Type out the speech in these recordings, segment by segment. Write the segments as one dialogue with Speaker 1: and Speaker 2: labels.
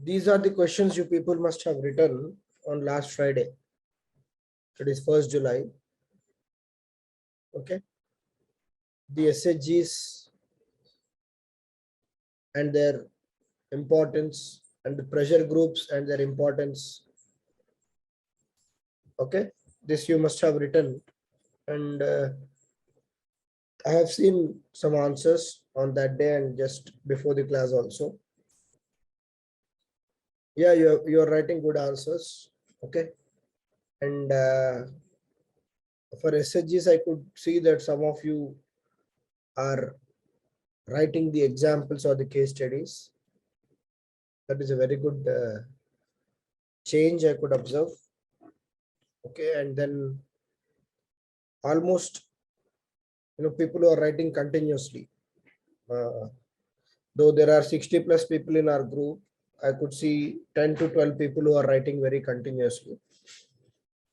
Speaker 1: These are the questions you people must have written on last Friday. It is 1st July. Okay. The SHGs and their importance, and the pressure groups and their importance. Okay. This you must have written, and I have seen some answers on that day and just before the class also. Yeah, you're writing good answers. Okay. And for SHGs, I could see that some of you are writing the examples or the case studies. That is a very good change I could observe. Okay, and then almost, people who are writing continuously. Though there are 60 plus people in our group, I could see 10 to 12 people who are writing very continuously.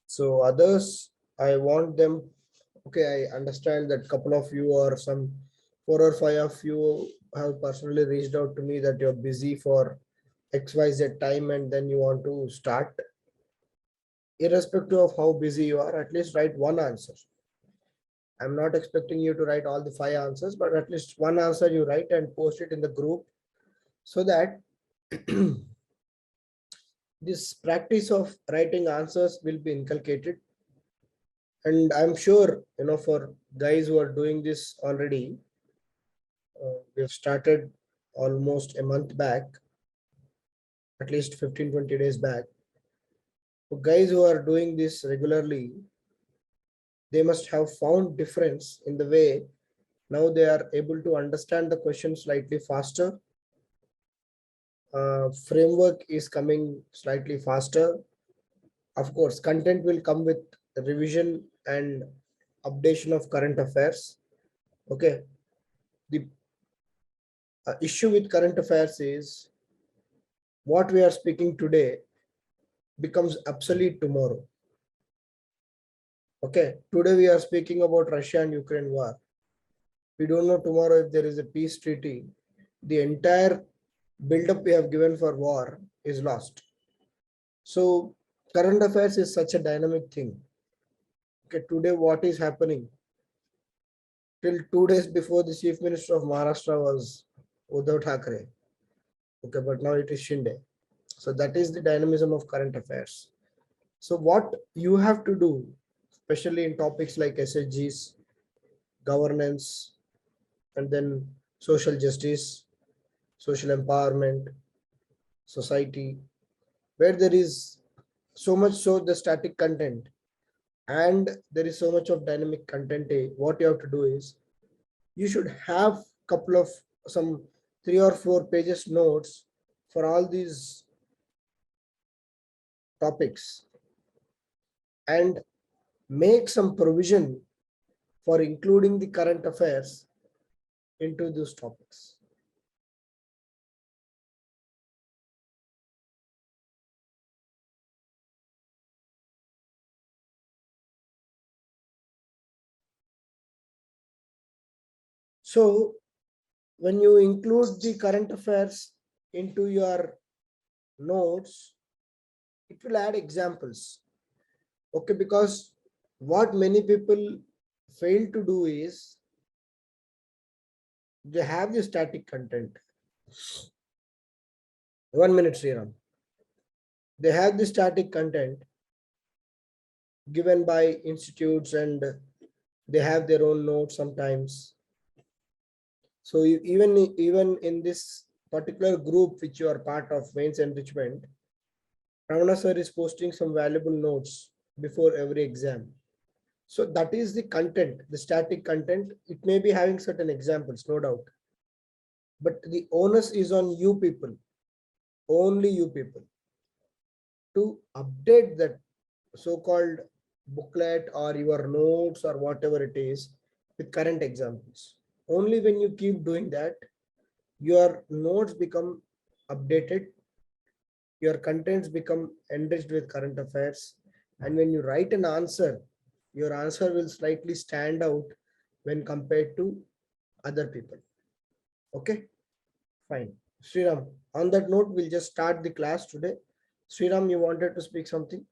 Speaker 1: So others, I want them. Okay, I understand that couple of you or some 4 or 5 of you have personally reached out to me that you're busy for XYZ time and then you want to start. Irrespective of how busy you are, at least write one answer. I'm not expecting you to write all the 5 answers, but at least one answer you write and post it in the group so that this practice of writing answers will be inculcated. And I'm sure, for guys who are doing this already, we've started almost a month back, at least 15-20 days back. For guys who are doing this regularly, they must have found difference in the way now they are able to understand the question slightly faster. Framework is coming slightly faster. Of course, content will come with revision and updation of current affairs. Okay. The issue with current affairs is what we are speaking today becomes obsolete tomorrow. Okay. Today we are speaking about Russia and Ukraine war. We don't know tomorrow if there is a peace treaty. The entire build-up we have given for war is lost. So current affairs is such a dynamic thing. Okay, today what is happening? Till 2 days before, the Chief Minister of Maharashtra was Uddhav Thackeray. Okay, but now it is Shinde. So that is the dynamism of current affairs. So what you have to do, especially in topics like SHGs, governance, and then social justice, social empowerment, society, where there is so much so the static content and there is so much of dynamic content, what you have to do is you should have couple of some 3 or 4 pages notes for all these topics and make some provision for including the current affairs into those topics. So when you include the current affairs into your notes, it will add examples. Okay, because what many people fail to do is they have the static content. 1 minute, Sriram. They have the static content given by institutes and they have their own notes sometimes. So even in this particular group which you are part of, mains enrichment, Ravana sir is posting some valuable notes before every exam. So that is the content, the static content. It may be having certain examples, no doubt. But the onus is on you people, only you people, to update that so-called booklet or your notes or whatever it is with current examples. Only when you keep doing that, your notes become updated, your contents become enriched with current affairs, and when you write an answer, your answer will slightly stand out when compared to other people. Okay, fine. Sriram, on that note, we'll just start the class today. Sriram, you wanted to speak something?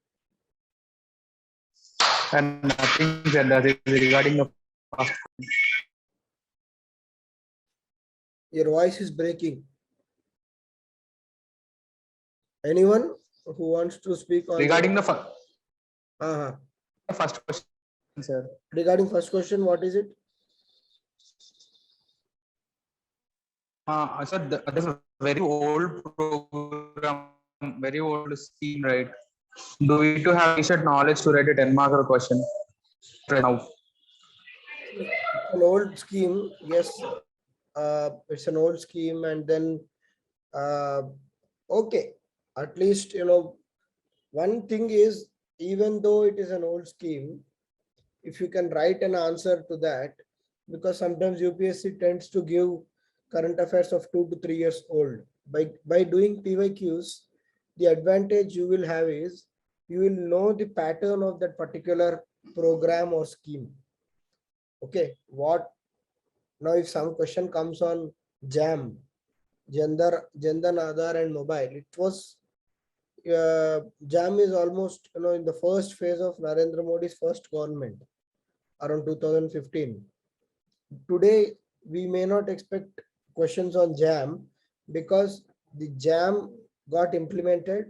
Speaker 2: And nothing said that is regarding the first question.
Speaker 1: Your voice is breaking. Anyone who wants to speak on
Speaker 2: Regarding
Speaker 1: the
Speaker 2: first question, sir.
Speaker 1: regarding first question, what is it?
Speaker 2: Sir, that is a very old program, very old scheme, right? Do we need to have research knowledge to write a 10 marker question right now?
Speaker 1: It's an old scheme, yes. It's an old scheme, and then okay, at least one thing is, even though it is an old scheme, if you can write an answer to that, because sometimes UPSC tends to give current affairs of 2 to 3 years old. By doing PYQs, the advantage you will have is you will know the pattern of that particular program or scheme. Okay, what now if some question comes on JAM, Jandan Aadhaar and mobile, it was JAM is almost in the first phase of Narendra Modi's first government around 2015. Today we may not expect questions on JAM because the JAM got implemented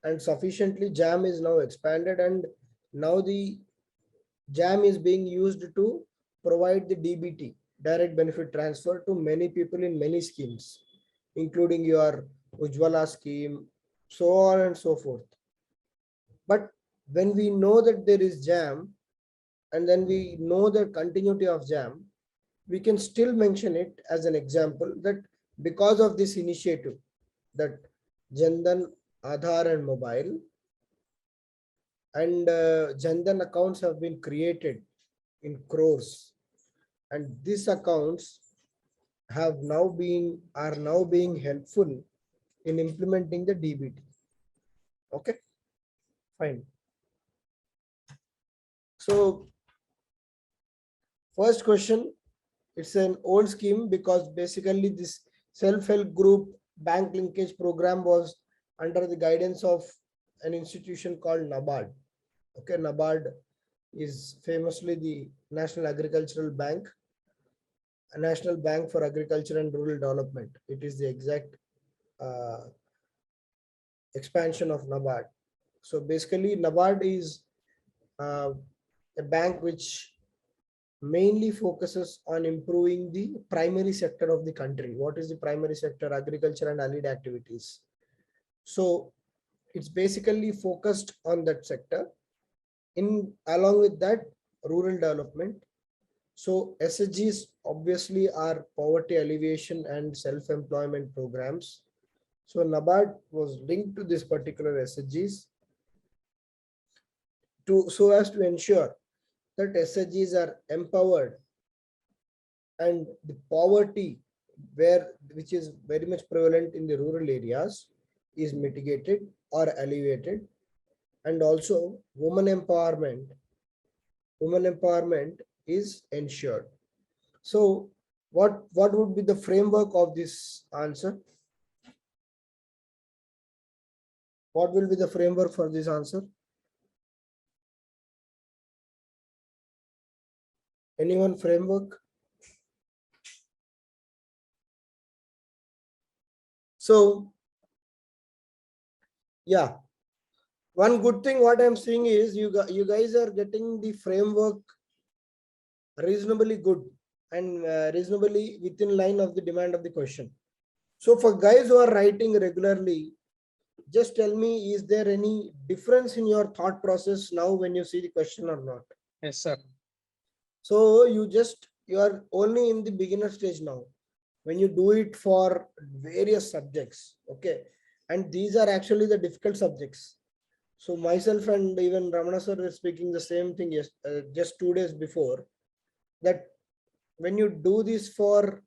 Speaker 1: and sufficiently JAM is now expanded, and now the JAM is being used to provide the DBT, direct benefit transfer, to many people in many schemes, including your Ujjwala scheme, so on and so forth. But when we know that there is JAM and then we know the continuity of JAM, we can still mention it as an example that because of this initiative, that Jandan, Aadhaar and mobile and Jandan accounts have been created in crores, and these accounts are now being helpful in implementing the DBT. Okay, fine. So first question, it's an old scheme because basically this self-help group bank linkage program was under the guidance of an institution called NABARD. Okay, NABARD is famously the National Agricultural Bank, a National Bank for Agriculture and Rural Development. It is the exact expansion of NABARD. So basically, NABARD is a bank which mainly focuses on improving the primary sector of the country. What is the primary sector? Agriculture and allied activities. So it's basically focused on that sector. Along with that, rural development. So SHGs obviously are poverty alleviation and self-employment programs. So NABARD was linked to this particular SHGs so as to ensure that SHGs are empowered and the poverty which is very much prevalent in the rural areas is mitigated or alleviated, and also women empowerment is ensured. So what would be the framework of this answer? What will be the framework for this answer? Anyone framework? So yeah, one good thing what I'm seeing is you guys are getting the framework reasonably good and reasonably within line of the demand of the question. So for guys who are writing regularly, just tell me, is there any difference in your thought process now when you see the question or not?
Speaker 2: Yes, sir.
Speaker 1: So you are only in the beginner stage now. When you do it for various subjects, okay, and these are actually the difficult subjects. So myself and even Ramana sir were speaking the same thing just 2 days before, that when you do this for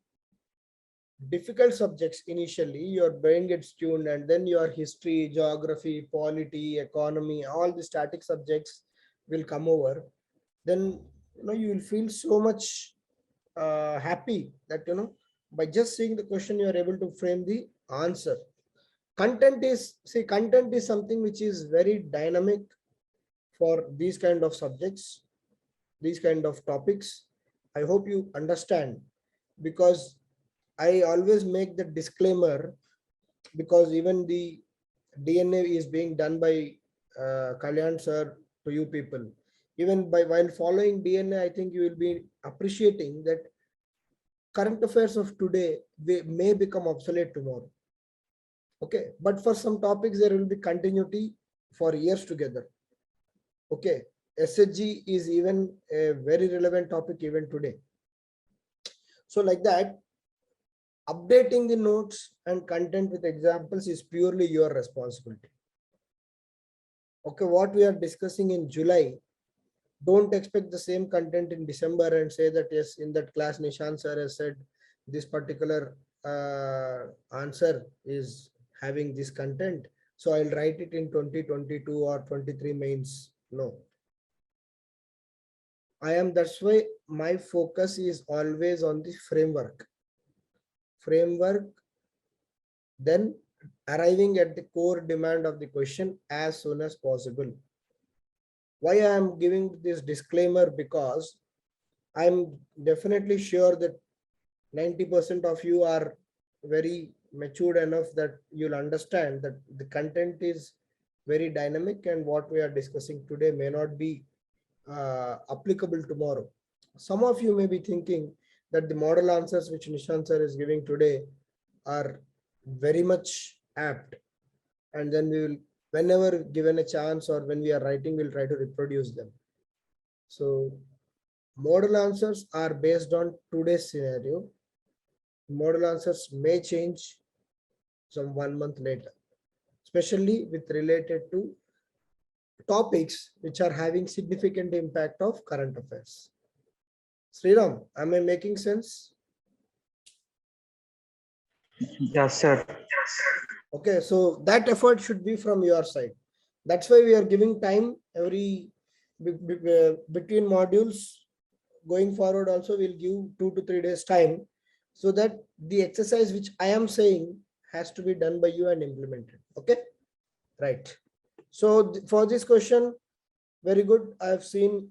Speaker 1: difficult subjects initially, your brain gets tuned, and then your history, geography, polity, economy, all the static subjects will come over. Then you will feel so much happy that by just seeing the question you are able to frame the answer. Content is, see, content is something which is very dynamic for these kind of subjects, these kind of topics. I hope you understand, because I always make the disclaimer, because even the DNA is being done by Kalyan sir to you people. Even by while following DNA, I think you will be appreciating that current affairs of today may become obsolete tomorrow. Okay, but for some topics there will be continuity for years together. Okay, SHG is even a very relevant topic even today. So like that, updating the notes and content with examples is purely your responsibility. Okay, what we are discussing in July, don't expect the same content in December and say that yes, in that class Nishant sir has said this particular answer is having this content, so I'll write it in 2022 or 23 mains. No, that's why my focus is always on the framework, then arriving at the core demand of the question as soon as possible. Why I am giving this disclaimer? Because I'm definitely sure that 90% of you are very matured enough that you'll understand that the content is very dynamic, and what we are discussing today may not be applicable tomorrow. Some of you may be thinking that the model answers which Nishant sir is giving today are very much apt, and then we will, whenever given a chance or when we are writing, we'll try to reproduce them. So model answers are based on today's scenario. Model answers may change some 1 month later, especially with related to topics which are having significant impact of current affairs. Sriram, am I making sense?
Speaker 2: Yes, sir.
Speaker 1: Okay, so that effort should be from your side. That's why we are giving time every between modules. Going forward also, we'll give 2 to 3 days time, so that the exercise which I am saying has to be done by you and implemented. Okay, right. So for this question, very good. I have seen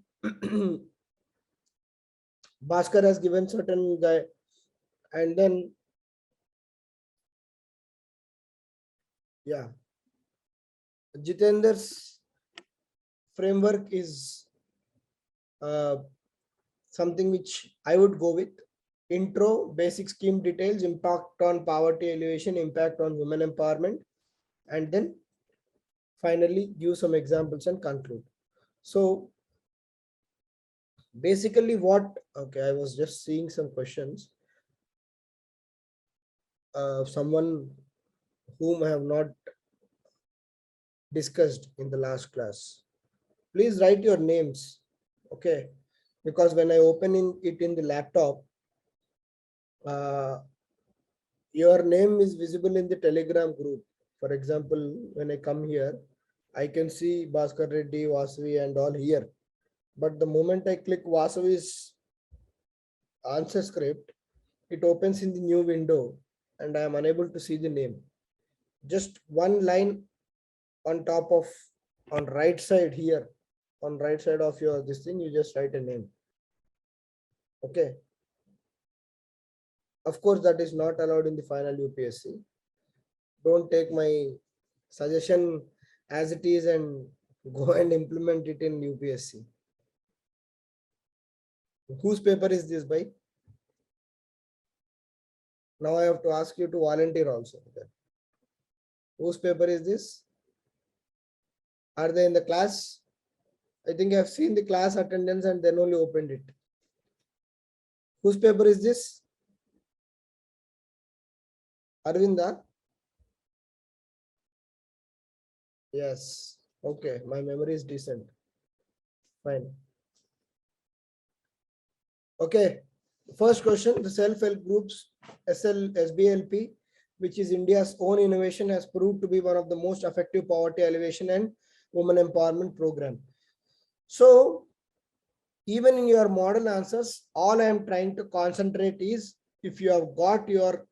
Speaker 1: Bhaskar has given certain guy, and then yeah, Jitender's framework is something which I would go with. Intro, basic scheme details, impact on poverty alleviation, impact on women empowerment, and then finally give some examples and conclude. So basically what, okay, I was just seeing some questions. Someone whom I have not discussed in the last class. Please write your names, okay? Because when I open it in the laptop, your name is visible in the Telegram group. For example, when I come here, I can see Bhaskar Reddy, Vasavi and all here. But the moment I click Vasavi's answer script, it opens in the new window and I am unable to see the name. Just one line on top of, on right side here, on right side of your this thing, you just write a name. Okay. Of course, that is not allowed in the final UPSC. Don't take my suggestion as it is and go and implement it in UPSC. Whose paper is this by? Now I have to ask you to volunteer also. Whose paper is this? Are they in the class? I think I have seen the class attendance and then only opened it. Whose paper is this? Arvinda? Yes. Okay. My memory is decent. Fine. Okay. First question, the self-help groups SBLP, which is India's own innovation, has proved to be one of the most effective poverty alleviation and women empowerment program. So even in your model answers, all I am trying to concentrate is if you have got your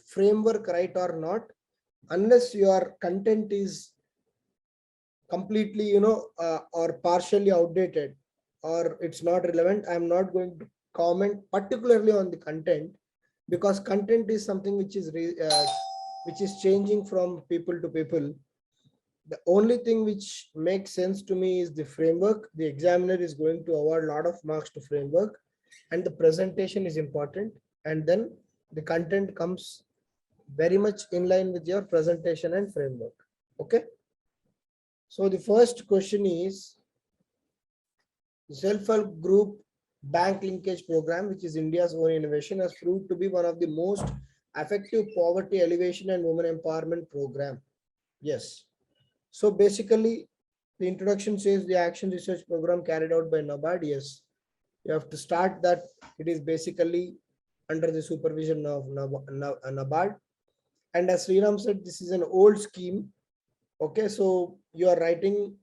Speaker 1: framework right or not, unless your content is completely, or partially outdated, or it's not relevant, I'm not going to comment particularly on the content, because content is something which is changing from people to people. The only thing which makes sense to me is the framework. The examiner is going to award a lot of marks to framework, and the presentation is important, and then the content comes very much in line with your presentation and framework. Okay. So the first question is, self-help group bank linkage program, which is India's own innovation, has proved to be one of the most effective poverty alleviation and women empowerment program. Yes. So basically, the introduction says the action research program carried out by NABARD. Yes, you have to start that. It is basically under the supervision of NABARD. And as Sriram said, this is an old scheme. Okay, so you are writing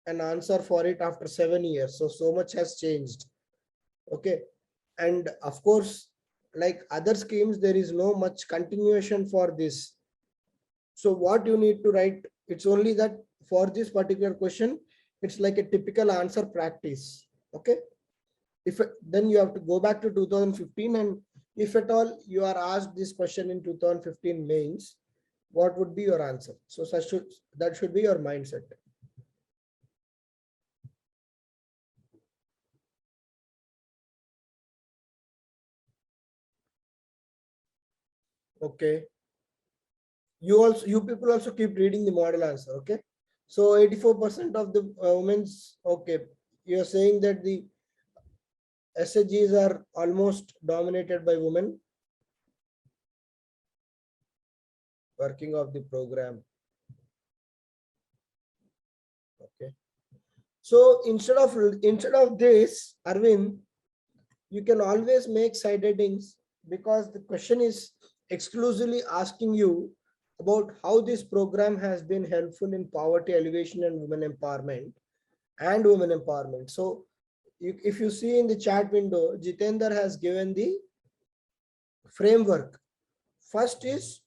Speaker 1: an answer for it after 7 years. So much has changed. Okay, and of course, like other schemes, there is no much continuation for this. So what you need to write, it's only that for this particular question, it's like a typical answer practice. Okay, if then you have to go back to 2015, and if at all you are asked this question in 2015 mains, what would be your answer? So that should be your mindset. Okay, you people also keep reading the model answer. Okay, so 84% of the women's, okay, you're saying that the SHGs are almost dominated by women working of the program. Okay, so instead of this, Arvind, you can always make side headings, because the question is exclusively asking you about how this program has been helpful in poverty alleviation and women empowerment. So if you see in the chat window, Jitendra has given the framework. First is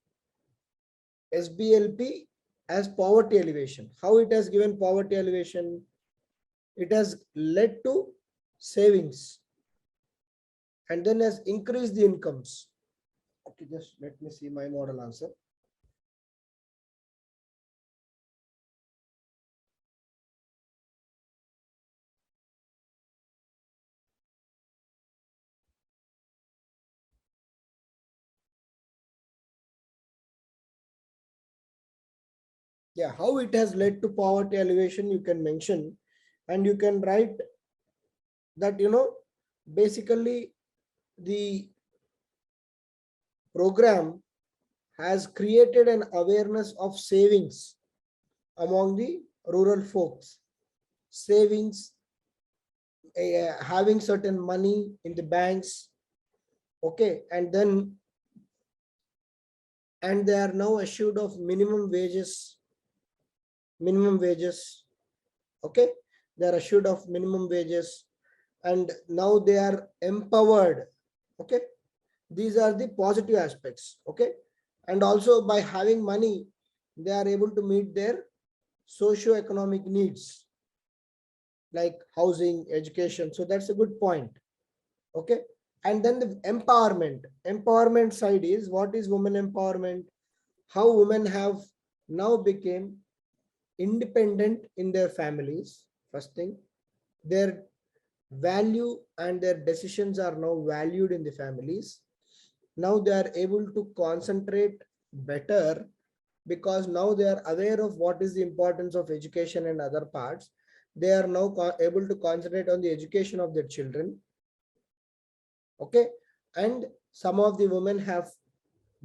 Speaker 1: SBLP as poverty alleviation. How it has given poverty alleviation? It has led to savings, and then has increased the incomes. Okay, just let me see my model answer. Yeah, how it has led to poverty alleviation, you can mention, and you can write that, basically the program has created an awareness of savings among the rural folks. Savings, having certain money in the banks. Okay, and they are now assured of minimum wages. Okay, they are assured of minimum wages, and now they are empowered. Okay, these are the positive aspects. Okay, and also by having money, they are able to meet their socio-economic needs like housing, education. So that's a good point. Okay, and then the empowerment side is, what is women empowerment? How women have now became independent in their families. First thing, their value and their decisions are now valued in the families. Now they are able to concentrate better, because now they are aware of what is the importance of education and other parts. They are now able to concentrate on the education of their children. Okay, and some of the women have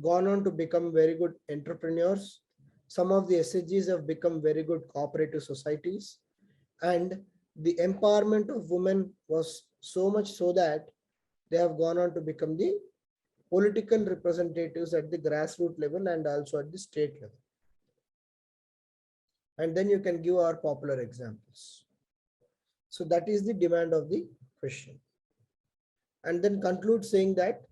Speaker 1: gone on to become very good entrepreneurs. Some of the SHGs have become very good cooperative societies, and the empowerment of women was so much so that they have gone on to become the political representatives at the grassroots level and also at the state level. And then you can give our popular examples. So that is the demand of the question. And then conclude saying that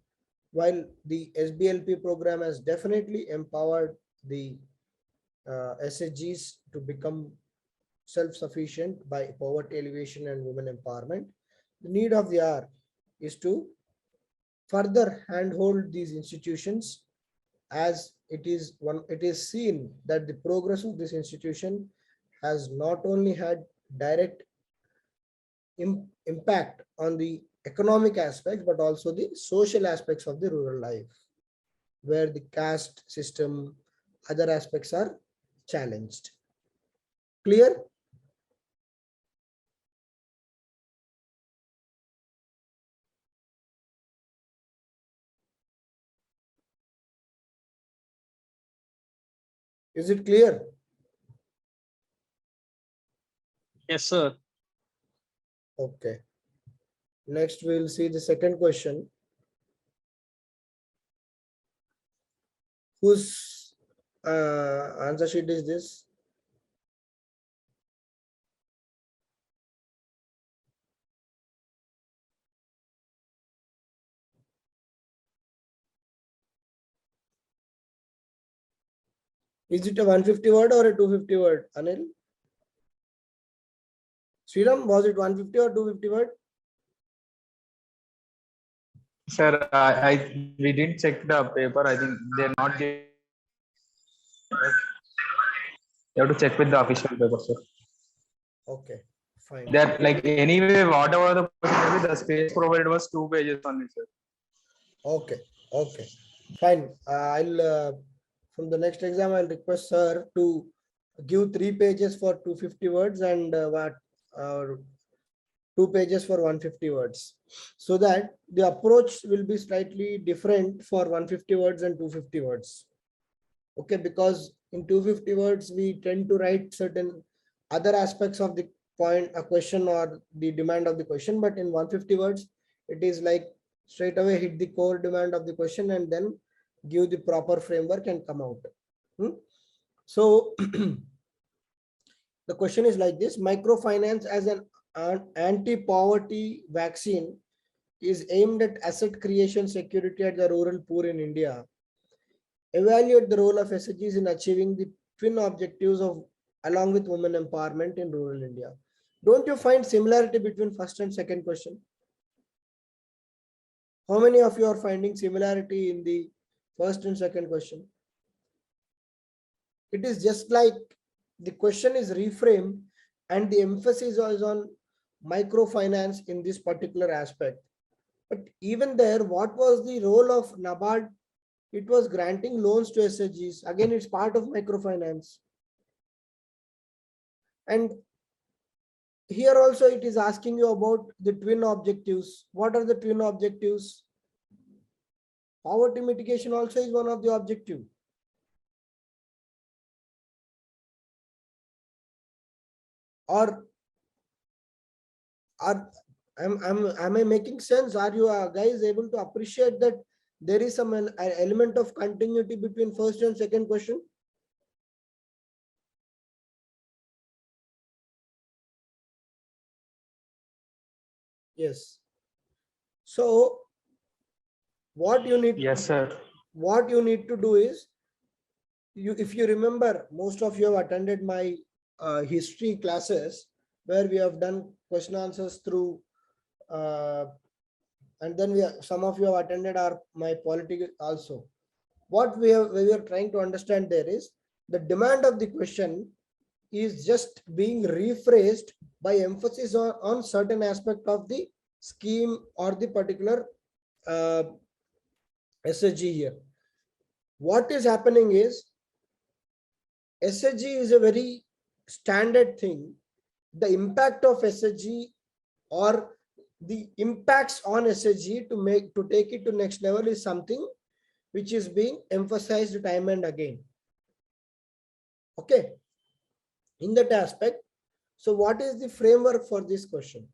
Speaker 1: while the SBLP program has definitely empowered the SHGs to become self-sufficient by poverty alleviation and women empowerment, the need of the hour is to further handhold these institutions, as it is seen that the progress of this institution has not only had direct impact on the economic aspects but also the social aspects of the rural life, where the caste system, other aspects are challenged. Clear? Is it clear?
Speaker 3: Yes, sir.
Speaker 1: Okay. Next, we'll see the second question. Whose answer sheet is this? Is it a 150 word or a 250 word, Anil? Sriram, was it 150 or 250 word?
Speaker 2: Sir, we didn't check the paper. I think they're not giving. You have to check with the official paper, sir.
Speaker 1: Okay, fine.
Speaker 2: That like anyway, whatever the question may be, the space provided was 2 pages only, sir.
Speaker 1: Okay, okay, fine. I'll from the next exam, I'll request sir to give 3 pages for 250 words and 2 pages for 150 words, so that the approach will be slightly different for 150 words and 250 words. Okay, because in 250 words we tend to write certain other aspects of the point, a question or the demand of the question, but in 150 words it is like straight away hit the core demand of the question and then give the proper framework and come out. So the question is like this: microfinance as an anti-poverty vaccine is aimed at asset creation security at the rural poor in India. Evaluate the role of SHGs in achieving the twin objectives of along with women empowerment in rural India. Don't you find similarity between first and second question? How many of you are finding similarity in the first and second question? It is just like the question is reframed and the emphasis is on microfinance in this particular aspect. But even there, what was the role of NABARD? It was granting loans to SHGs. Again, it's part of microfinance. And here also it is asking you about the twin objectives. What are the twin objectives? Poverty mitigation also is one of the objectives. Or am I making sense? Are you guys able to appreciate that there is some element of continuity between first and second question? Yes. So what you need,
Speaker 2: Yes, sir.
Speaker 1: what you need to do is, if you remember, most of you have attended my history classes where we have done question answers through and then some of you have attended my politics also. What we are trying to understand there is the demand of the question is just being rephrased by emphasis on certain aspect of the scheme or the particular SHG here. What is happening is SHG is a very standard thing. The impact of SHG or the impacts on SHG to take it to next level is something which is being emphasized time and again. Okay. In that aspect, so what is the framework for this question?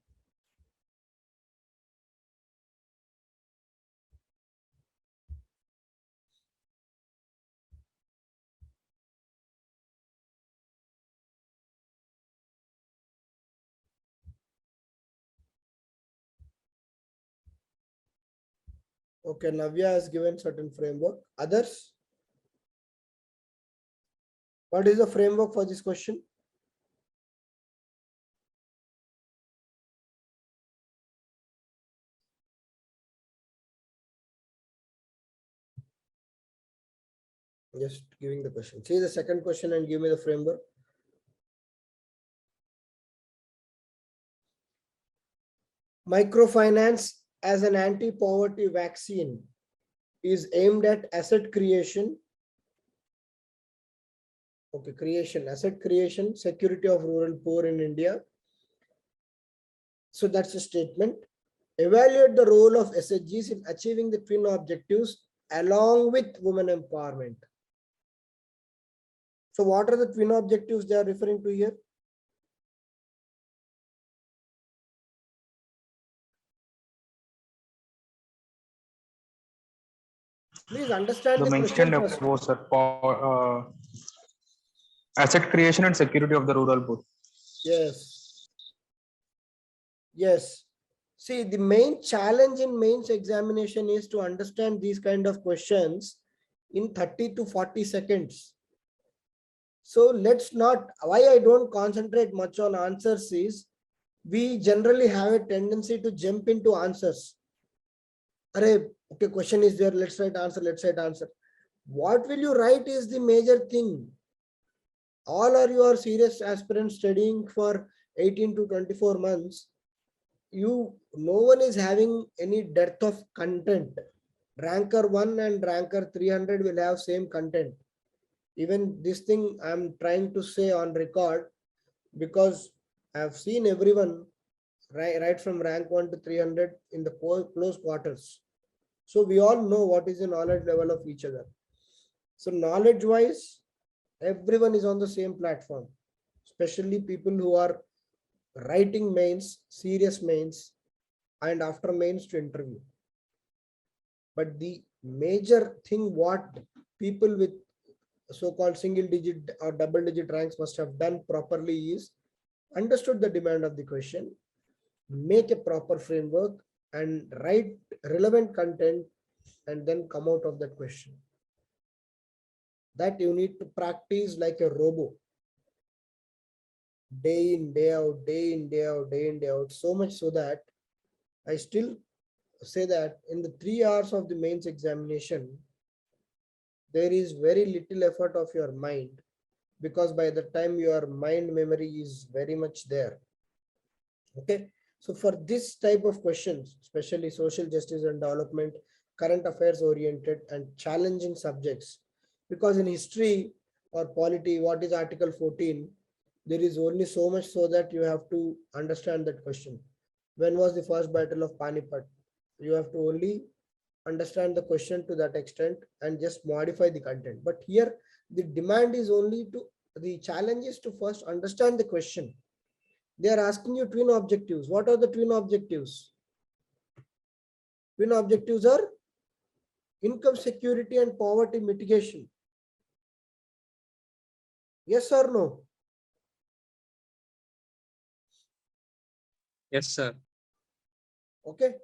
Speaker 1: Okay, Navya has given certain framework. Others? What is the framework for this question? Just giving the question. See the second question and give me the framework. Microfinance as an anti-poverty vaccine is aimed at asset creation. Okay, asset creation, security of rural poor in India. So that's a statement. Evaluate the role of SHGs in achieving the twin objectives along with women empowerment. So what are the twin objectives they are referring to here? Please understand
Speaker 2: The
Speaker 1: the question
Speaker 2: mentioned
Speaker 1: first.
Speaker 2: above, sir, for asset creation and security of the rural poor.
Speaker 1: Yes. Yes. See, the main challenge in mains examination is to understand these kind of questions in 30 to 40 seconds. So let's not, why I don't concentrate much on answers is, we generally have a tendency to jump into answers. Array, okay, question is there, let's write answer. What will you write is the major thing. All are your serious aspirants studying for 18 to 24 months. No one is having any depth of content. Ranker 1 and ranker 300 will have same content. Even this thing I'm trying to say on record, because I've seen everyone right from rank 1 to 300 in the close quarters. So we all know what is the knowledge level of each other. So knowledge wise, everyone is on the same platform, especially people who are writing mains, serious mains, and after mains to interview. But the major thing what people with so-called single digit or double digit ranks must have done properly is understood the demand of the question, make a proper framework and write relevant content, and then come out of that question. That you need to practice like a robot. Day in, day out, day in, day out, day in, day out. So much so that I still say that in the 3 hours of the mains examination, there is very little effort of your mind, because by the time your mind memory is very much there. Okay. So for this type of questions, especially social justice and development, current affairs oriented and challenging subjects, because in history or polity, what is Article 14? There is only so much so that you have to understand that question. When was the first battle of Panipat? You have to only understand the question to that extent and just modify the content. But here the demand is only to, the challenge is to first understand the question. They are asking you twin objectives. What are the twin objectives? Twin objectives are income security and poverty mitigation. Yes or no?
Speaker 3: Yes, sir.
Speaker 1: Okay.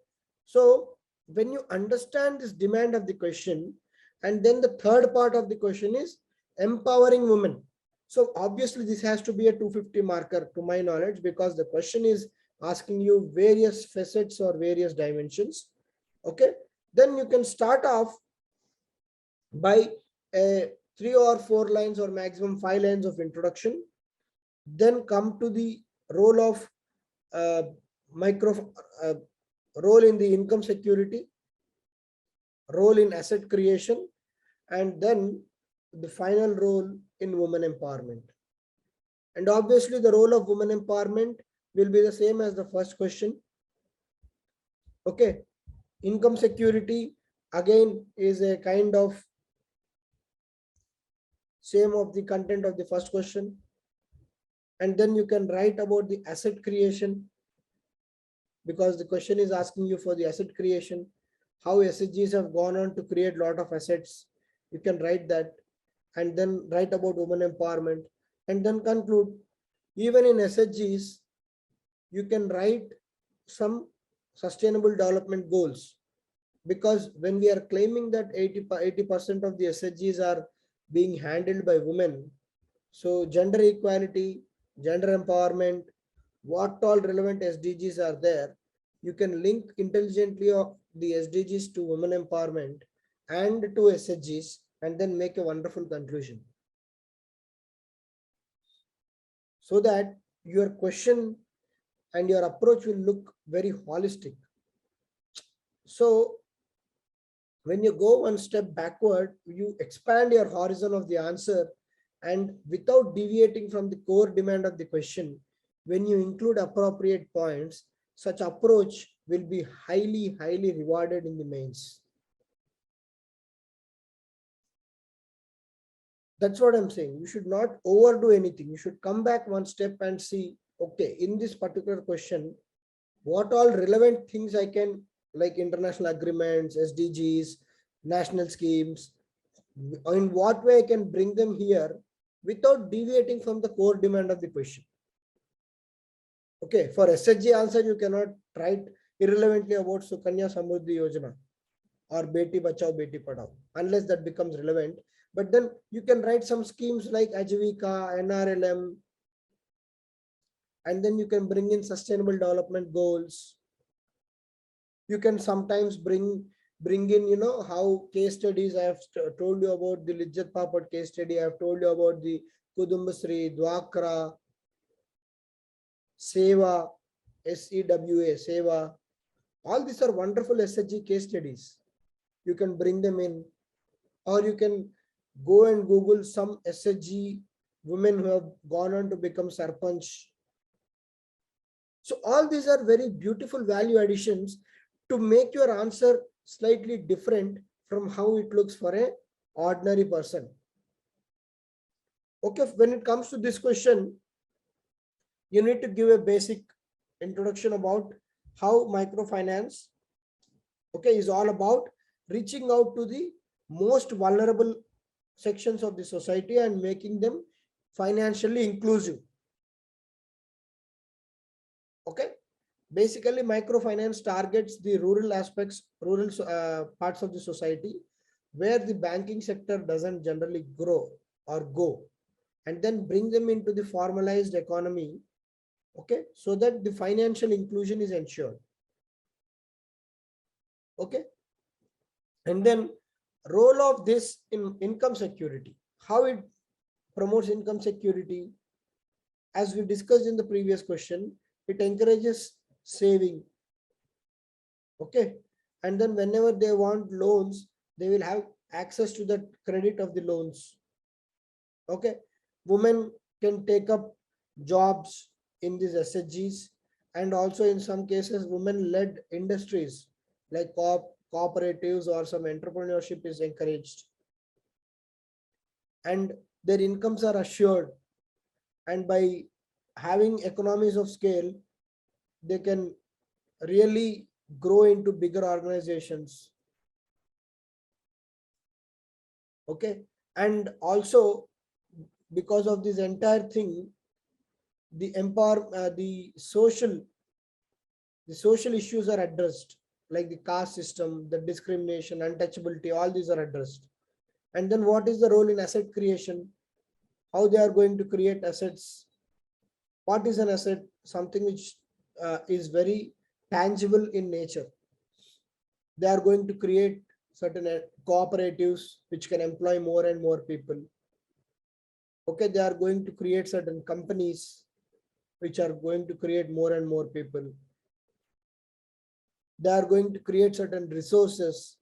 Speaker 1: So when you understand this demand of the question, and then the third part of the question is empowering women. So obviously this has to be a 250 marker to my knowledge, because the question is asking you various facets or various dimensions. Okay. Then you can start off by 3 or 4 lines or maximum 5 lines of introduction. Then come to the role of role in the income security, role in asset creation, and then the final role in women empowerment. And obviously the role of women empowerment will be the same as the first question. Okay. Income security again is a kind of same of the content of the first question. And then you can write about the asset creation, because the question is asking you for the asset creation, how SHGs have gone on to create a lot of assets. You can write that, and then write about women empowerment, and then conclude. Even in SHGs, you can write some sustainable development goals. because when we are claiming that 80% of the SHGs are being handled by women, so gender equality, gender empowerment, what all relevant SDGs are there, you can link intelligently of the SDGs to women empowerment and to SHGs and then make a wonderful conclusion. So that your question and your approach will look very holistic. So when you go one step backward, you expand your horizon of the answer, and without deviating from the core demand of the question, when you include appropriate points, such approach will be highly rewarded in the mains. That's what I'm saying. You should not overdo anything. You should come back one step and see, okay, in this particular question, what all relevant things I can, like international agreements, SDGs, national schemes, in what way I can bring them here without deviating from the core demand of the question. Okay, for SHG answer, you cannot write irrelevantly about Sukanya Samruddhi Yojana or Beti Bachao Beti Padhao unless that becomes relevant. But then you can write some schemes like Ajivika, NRLM, and then you can bring in sustainable development goals. You can sometimes bring in, you know, how case studies. I have told you about the Lijjat Papad case study. I have told you about the Kudumbasri, Dwakra, Seva, SEWA, Seva. All these are wonderful SHG case studies. You can bring them in, or you can go and Google some SHG women who have gone on to become Sarpanch. So all these are very beautiful value additions to make your answer slightly different from how it looks for an ordinary person. Okay, when it comes to this question, you need to give a basic introduction about how microfinance, okay, is all about reaching out to the most vulnerable sections of the society and making them financially inclusive. Okay, basically microfinance targets the rural aspects, rural parts of the society where the banking sector doesn't generally grow or go, and then bring them into the formalized economy, okay, so that the financial inclusion is ensured. Okay, and then role of this in income security, how it promotes income security. As we discussed in the previous question, it encourages saving. Okay, and then whenever they want loans, they will have access to the credit of the loans. Okay, women can take up jobs in these SHGs, and also in some cases women-led industries like cooperatives or some entrepreneurship is encouraged, and their incomes are assured, and by having economies of scale, they can really grow into bigger organizations. Okay, and also because of this entire thing, the social issues are addressed, like the caste system, the discrimination, untouchability, all these are addressed. And then what is the role in asset creation? How they are going to create assets? What is an asset? Something which is very tangible in nature. They are going to create certain cooperatives which can employ more and more people. Okay, they are going to create certain companies which are going to create more and more people. They are going to create certain resources.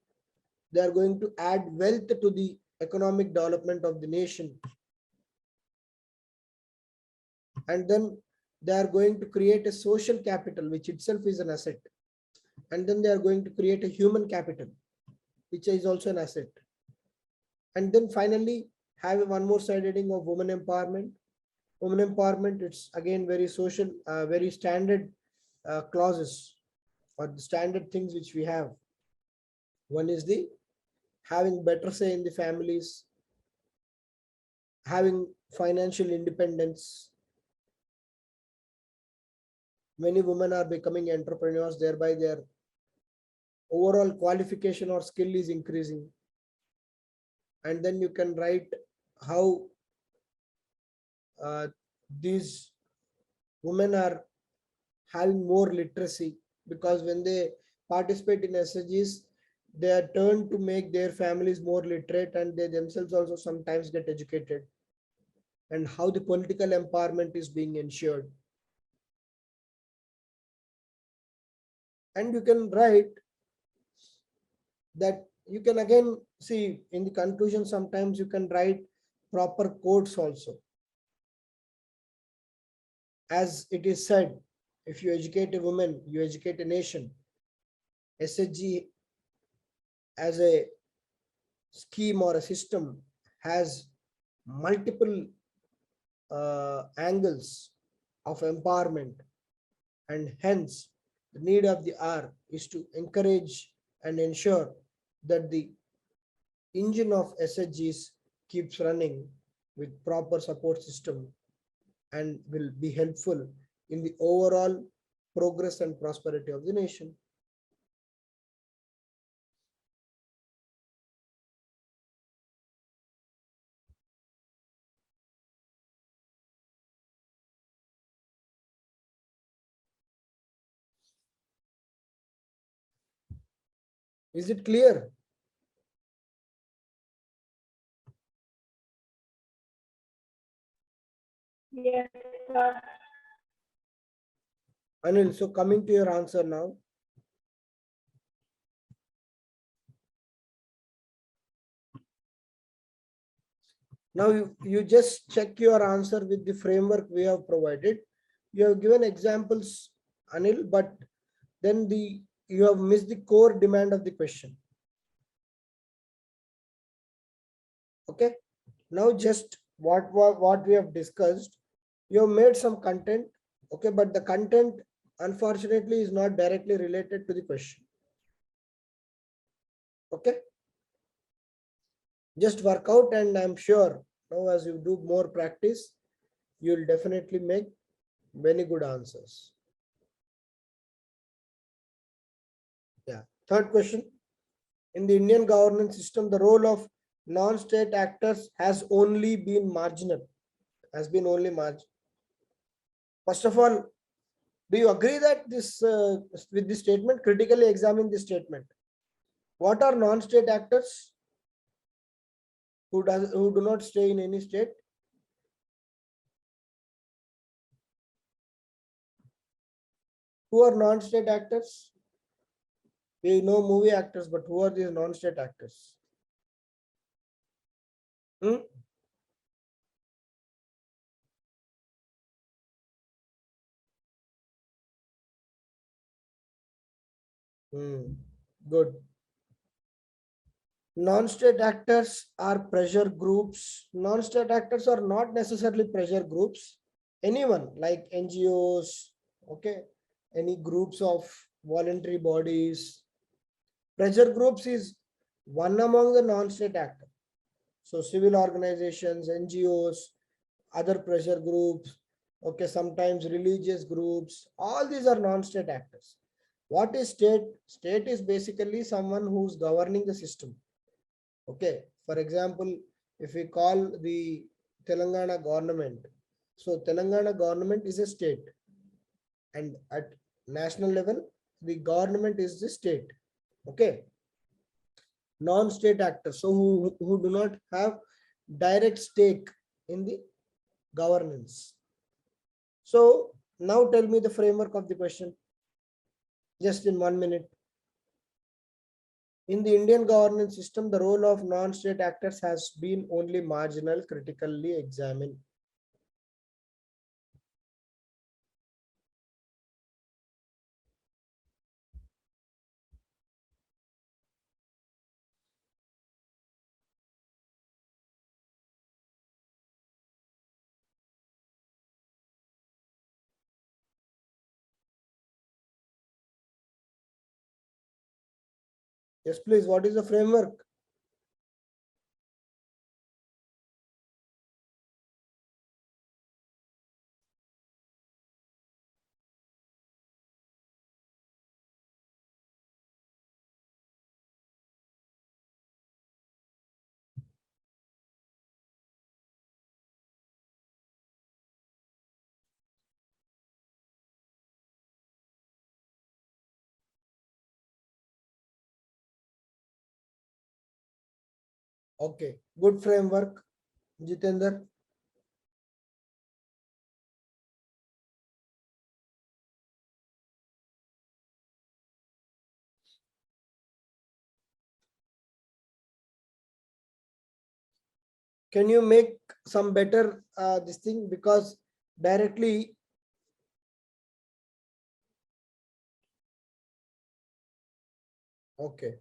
Speaker 1: They are going to add wealth to the economic development of the nation. And then they are going to create a social capital, which itself is an asset. And then they are going to create a human capital, which is also an asset. And then finally, have one more side heading of women empowerment. Women empowerment, it's again very social, very standard clauses or the standard things which we have. One is the having better say in the families, having financial independence. Many women are becoming entrepreneurs, thereby they are overall qualification or skill is increasing. And then you can write how these women are having more literacy, because when they participate in SHGs, they are turned to make their families more literate, and they themselves also sometimes get educated, and how the political empowerment is being ensured. And you can write that, you can again see in the conclusion, sometimes you can write proper quotes also. As it is said, if you educate a woman, you educate a nation. SHG as a scheme or a system has multiple angles of empowerment, and hence the need of the hour is to encourage and ensure that the engine of SHGs keeps running with proper support system, and will be helpful in the overall progress and prosperity of the nation. Is it clear?
Speaker 4: Yes, sir.
Speaker 1: Anil, so coming to your answer now. Now you just check your answer with the framework we have provided. You have given examples, Anil, but then you have missed the core demand of the question. Okay. Now just what we have discussed, you have made some content. Okay, but the content unfortunately is not directly related to the question. Okay. Just work out, and I'm sure now as you do more practice, you'll definitely make many good answers. Yeah. Third question. In the Indian governance system, the role of non-state actors has only been marginal. Has been only marginal. First of all, do you agree that this with this statement? Critically examine this statement. What are non-state actors who do not stay in any state? Who are non-state actors? We know movie actors, but who are these non-state actors? Hmm? Good. Non-state actors are pressure groups. Non-state actors are not necessarily pressure groups. Anyone like NGOs, okay, any groups of voluntary bodies. Pressure groups is one among the non-state actors. So civil organizations, NGOs, other pressure groups, okay, sometimes religious groups, all these are non-state actors. What is state? State is basically someone who's governing the system. Okay, for example, if we call the Telangana government, so Telangana government is a state, and at national level, the government is the state. Okay, non-state actors, so who do not have direct stake in the governance. So now tell me the framework of the question, just in 1 minute. In the Indian governance system, the role of non-state actors has been only marginal, critically examined. Yes, please. What is the framework? Okay, good framework, Jitender. Can you make some better this thing, because directly okay.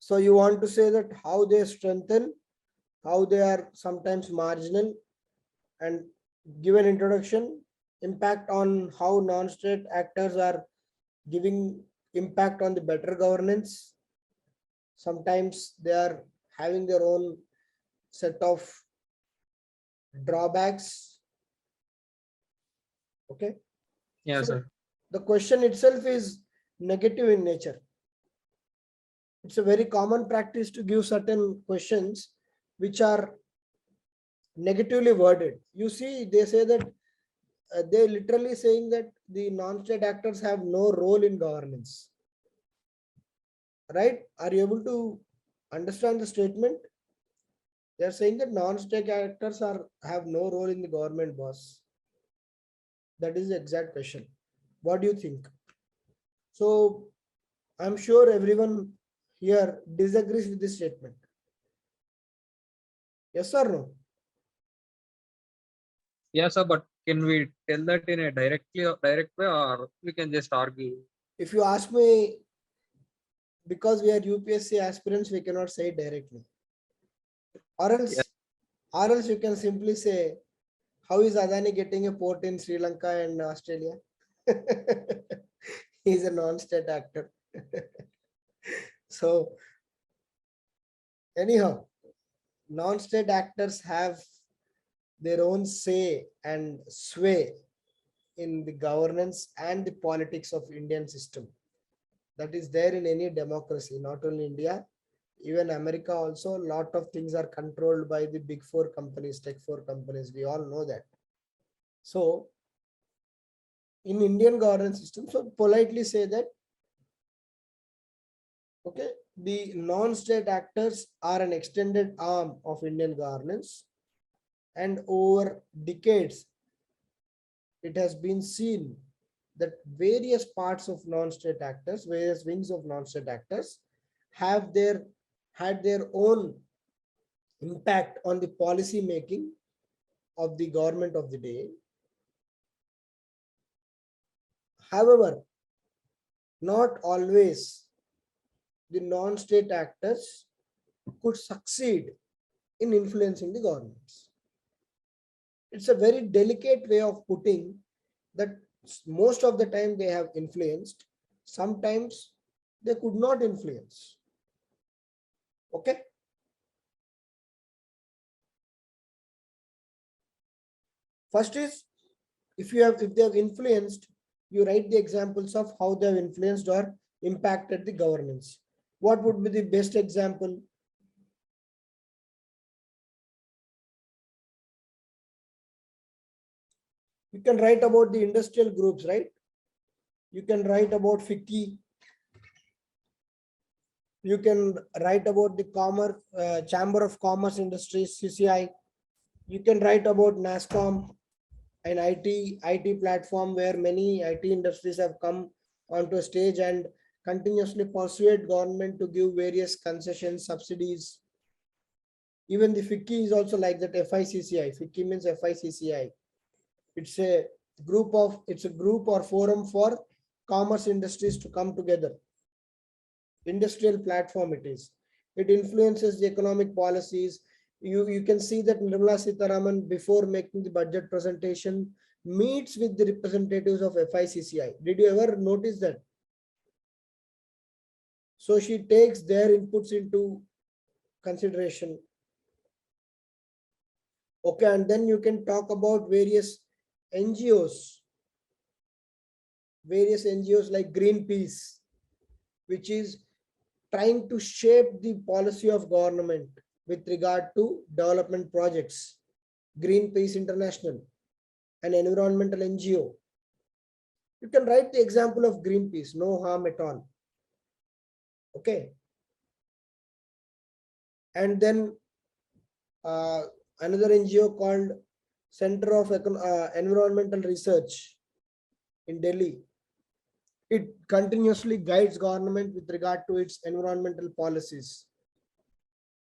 Speaker 1: So you want to say that how they strengthen, how they are sometimes marginal, and give an introduction, impact on how non-state actors are giving impact on the better governance. Sometimes they are having their own set of drawbacks. Okay.
Speaker 3: Yeah,
Speaker 1: So
Speaker 3: sir.
Speaker 1: the question itself is negative in nature. It's a very common practice to give certain questions which are negatively worded. You see, they say that they literally saying that the non-state actors have no role in governance. Right? Are you able to understand the statement? They are saying that non-state actors have no role in the government, boss. That is the exact question. What do you think? So I'm sure everyone here disagrees with this statement. Yes or no?
Speaker 3: Yeah, sir. But can we tell that in a direct way, or we can just argue?
Speaker 1: If you ask me, because we are UPSC aspirants, we cannot say it directly. Or
Speaker 3: Yeah.
Speaker 1: else you can simply say, how is Adani getting a port in Sri Lanka and Australia? He's a non-state actor. So anyhow, non-state actors have their own say and sway in the governance and the politics of Indian system. That is there in any democracy, not only India, even America also. A lot of things are controlled by the big four companies, tech four companies. We all know that. So in Indian governance system, so politely say that, okay, the non-state actors are an extended arm of Indian governance, and over decades, it has been seen that various parts of non-state actors, various wings of non-state actors, have had their own impact on the policy making of the government of the day. However, not always the non-state actors could succeed in influencing the governments. It's a very delicate way of putting that most of the time they have influenced, sometimes they could not influence. Okay. First is, if they have influenced, you write the examples of how they have influenced or impacted the governance. What would be the best example? You can write about the industrial groups, right? You can write about FICCI. You can write about the Chamber of Commerce Industries, CCI. You can write about NASCOM, an IT platform where many IT industries have come onto a stage and continuously persuade government to give various concessions, subsidies. Even the FICCI is also like that. FICCI. FICCI means FICCI. It's a group or forum for commerce industries to come together. Industrial platform it is. It influences the economic policies. You can see that Nirmala Sitharaman, before making the budget presentation, meets with the representatives of FICCI. Did you ever notice that? So she takes their inputs into consideration. Okay, and then you can talk about various NGOs like Greenpeace, which is trying to shape the policy of government with regard to development projects. Greenpeace International, an environmental NGO. You can write the example of Greenpeace, no harm at all. Okay. And then another NGO called Center of Environmental Research in Delhi. It continuously guides government with regard to its environmental policies.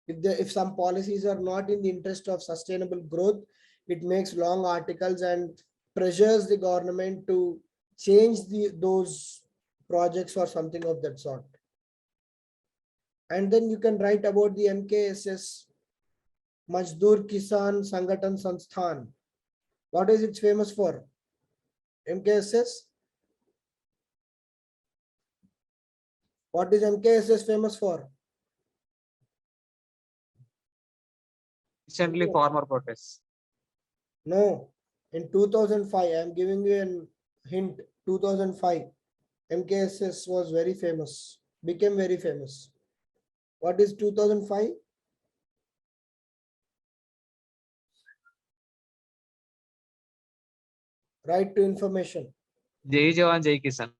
Speaker 1: If some policies are not in the interest of sustainable growth, it makes long articles and pressures the government to change those projects or something of that sort. And then you can write about the MKSS, Mazdoor Kisan Sangathan Sansthan. What is it famous for? MKSS? What is MKSS famous for?
Speaker 3: Recently, farmer protests.
Speaker 1: No, in 2005, I am giving you a hint. 2005, MKSS was very famous, became very famous. What is 2005? Right to Information.
Speaker 3: Jai Jawan, Jai Kisan.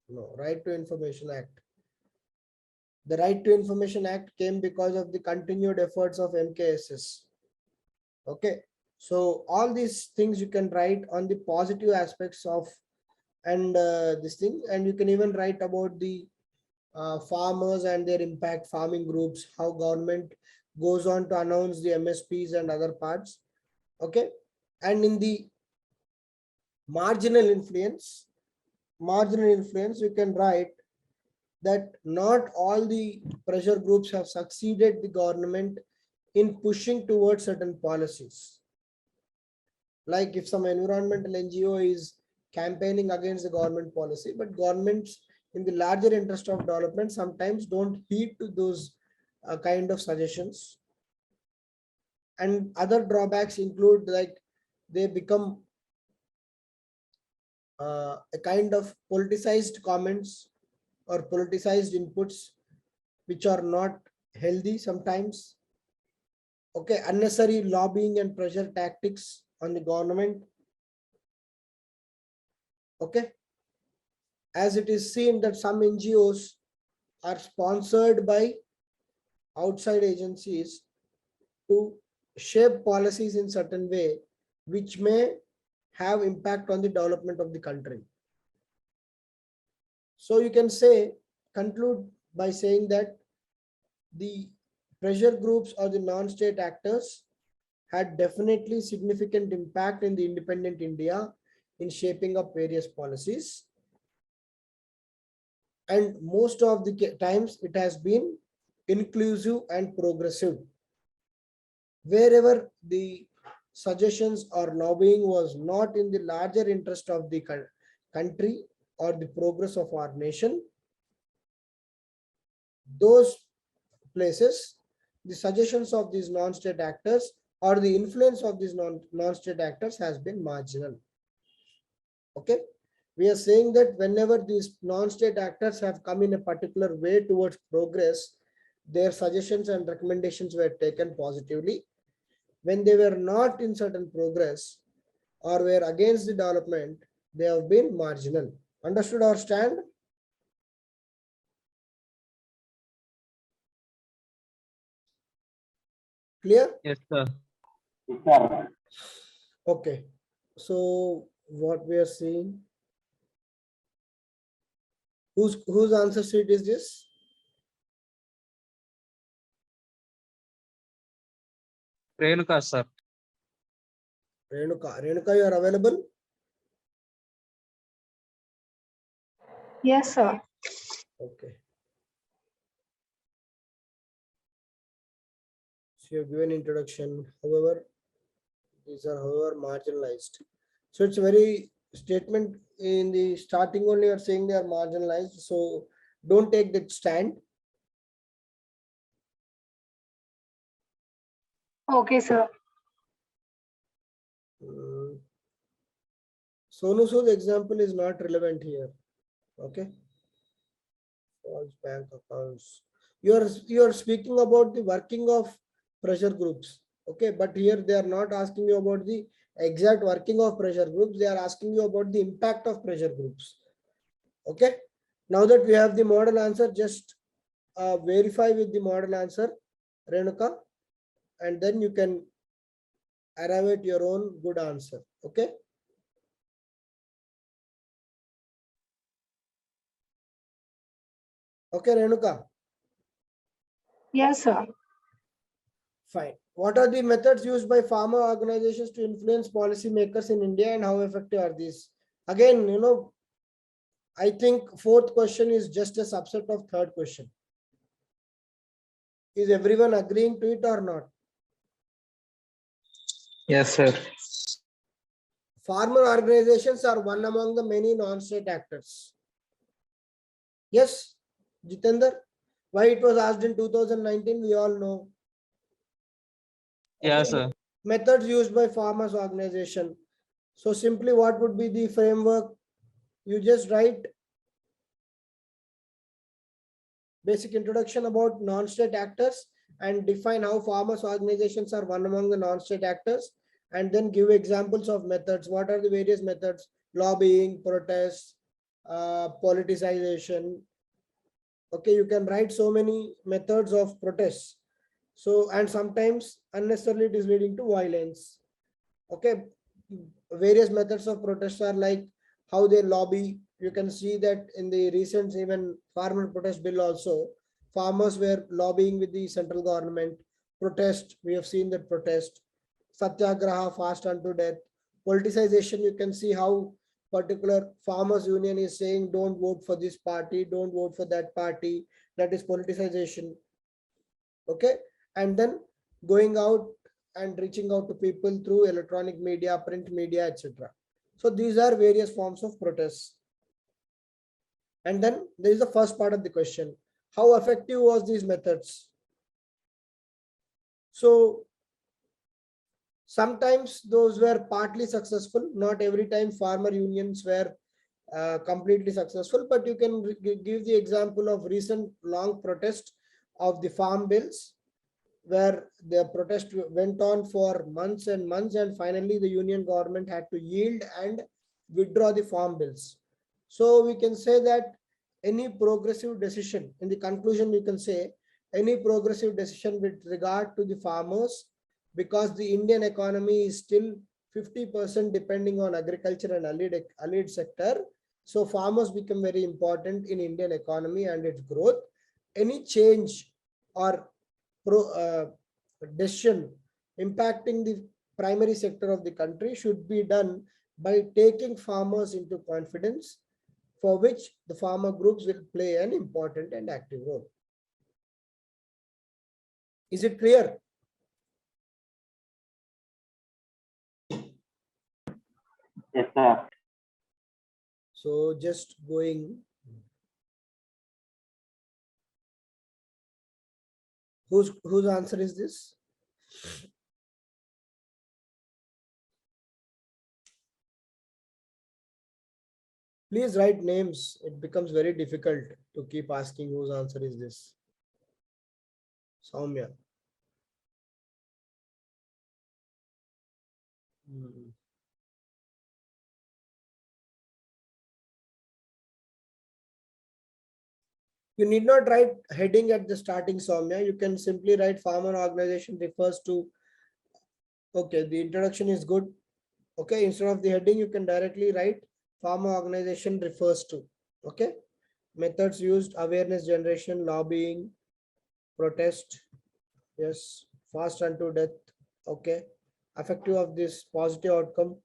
Speaker 1: No, Right to Information Act. The Right to Information Act came because of the continued efforts of MKSS. Okay, so all these things you can write on the positive aspects of and this thing, and you can even write about the farmers and their impact, farming groups, how government goes on to announce the MSPs and other parts. Okay, and in the marginal influence, you can write that not all the pressure groups have succeeded the government in pushing towards certain policies. Like if some environmental NGO is campaigning against the government policy, but governments in the larger interest of development sometimes don't heed to those kind of suggestions. And other drawbacks include like they become a kind of politicized comments or politicized inputs which are not healthy sometimes. Okay, unnecessary lobbying and pressure tactics on the government. Okay, as it is seen that some NGOs are sponsored by outside agencies to shape policies in certain way which may have impact on the development of the country. So you can conclude by saying that the pressure groups or the non-state actors had definitely significant impact in the independent India in shaping up various policies. And most of the times it has been inclusive and progressive. Wherever the suggestions or lobbying was not in the larger interest of the country or the progress of our nation, those places, the suggestions of these non-state actors or the influence of these non-state actors has been marginal. Okay, we are saying that whenever these non-state actors have come in a particular way towards progress, their suggestions and recommendations were taken positively. When they were not in certain progress or were against the development, they have been marginal. Understood our stand? Clear?
Speaker 3: Yes, sir.
Speaker 1: Okay, so what we are seeing, whose answer sheet is this?
Speaker 3: Renuka, sir.
Speaker 1: Renuka, you are available?
Speaker 4: Yes, sir.
Speaker 1: Okay. So you have given introduction, however, these are however marginalized. So it's a very statement in the starting only you are saying they are marginalized. So don't take that stand.
Speaker 4: Okay, sir.
Speaker 1: Sonu Sood's example is not relevant here. Okay. False bank accounts. You are speaking about the working of pressure groups. Okay, but here they are not asking you about the exact working of pressure groups. They are asking you about the impact of pressure groups. Okay. Now that we have the model answer, just verify with the model answer Renuka, and then you can arrive at your own good answer. Okay. Okay, Renuka.
Speaker 4: Yes, sir.
Speaker 1: Fine. What are the methods used by farmer organizations to influence policymakers in India, and how effective are these? Again, I think fourth question is just a subset of third question. Is everyone agreeing to it or not?
Speaker 2: Yes, sir.
Speaker 1: Farmer organizations are one among the many non-state actors. Yes, Jitender? Why it was asked in 2019, we all know.
Speaker 3: Yes, sir.
Speaker 1: Methods used by farmers organization. So simply what would be the framework? You just write basic introduction about non-state actors and define how farmers organizations are one among the non-state actors, and then give examples of methods. What are the various methods? Lobbying, protest, politicization. Okay, you can write so many methods of protest. So, and sometimes unnecessarily it is leading to violence. Okay, various methods of protest are like how they lobby. You can see that in the recent even farmer protest bill also, farmers were lobbying with the central government. Protest, we have seen that protest. Satyagraha, fast unto death. Politicization, you can see how particular farmers union is saying don't vote for this party, don't vote for that party. That is politicization. Okay, and then going out and reaching out to people through electronic media, print media, etc. So these are various forms of protests. And then there is the first part of the question: how effective was these methods? So sometimes those were partly successful. Not every time farmer unions were completely successful, but you can give the example of recent long protest of the farm bills, where the protest went on for months and months, and finally the union government had to yield and withdraw the farm bills. So we can say that any progressive decision, in the conclusion we can say any progressive decision with regard to the farmers, because the Indian economy is still 50% depending on agriculture and allied sector. So farmers become very important in Indian economy and its growth. Any change or decision impacting the primary sector of the country should be done by taking farmers into confidence, for which the farmer groups will play an important and active role. Is it clear?
Speaker 5: Yes, sir.
Speaker 1: So just going, whose answer is this? Please write names. It becomes very difficult to keep asking whose answer is this. Soumya. You need not write heading at the starting, Soumya. You can simply write farmer organization refers to. Okay, the introduction is good. Okay, instead of the heading, you can directly write farmer organization refers to. Okay, methods used: awareness generation, lobbying, protest. Yes, fast unto death. Okay, effective of this positive outcome,